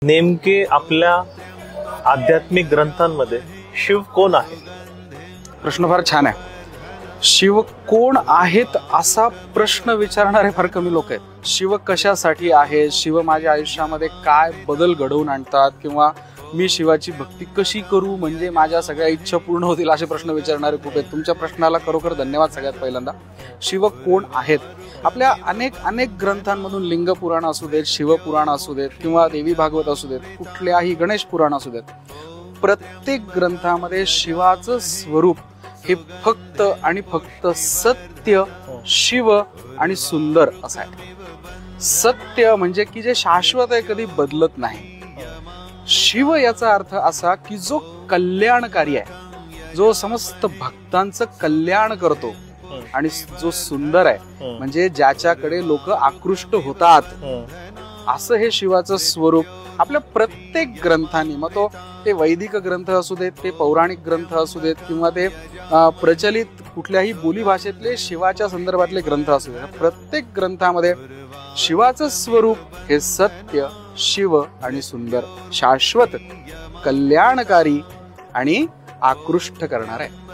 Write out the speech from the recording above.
नेमके आपल्या आध्यात्मिक ग्रंथांमध्ये शिव कोण आहे? प्रश्न फार छान आहे. शिव कोण आहेत असा प्रश्न विचारणारे फार कमी लोक आहेत. शिव कशासाठी आहे, शिव माझ्या आयुष्यामध्ये काय बदल घडवून आणतात, किंवा मी शिवाची भक्ती कशी करू म्हणजे माझ्या सगळ्या इच्छा पूर्ण होतील, असे प्रश्न विचारणारे खूप आहेत. तुमच्या प्रश्नाला खरोखर धन्यवाद. सगळ्यात पहिल्यांदा शिव कोण आहेत? आपल्या अनेक ग्रंथांमधून लिंग पुराण असू देत, शिवपुराण असू देत, किंवा देवी भागवत असू देत, कुठल्याही गणेश पुराण असू देत, प्रत्येक ग्रंथामध्ये शिवाचं स्वरूप हे फक्त आणि फक्त सत्य, शिव आणि सुंदर असं आहे. सत्य म्हणजे की जे शाश्वत आहे, कधी बदलत नाही. शिव याचा अर्थ असा की जो कल्याणकारी आहे, जो समस्त भक्तांचं कल्याण करतो, आणि जो सुंदर आहे म्हणजे ज्याच्याकडे लोक आकृष्ट होतात, असं हे शिवाचं स्वरूप आपल्या प्रत्येक ग्रंथांनी, मग तो ते वैदिक ग्रंथ असू देत, ते पौराणिक ग्रंथ असू देत, किंवा ते प्रचलित कुठल्याही बोलीभाषेतले शिवाच्या संदर्भातले ग्रंथ असू देत, प्रत्येक ग्रंथामध्ये शिवाचं स्वरूप हे सत्य, शिव आणि सुंदर, शाश्वत, कल्याणकारी आणि आकृष्ट करणार आहे.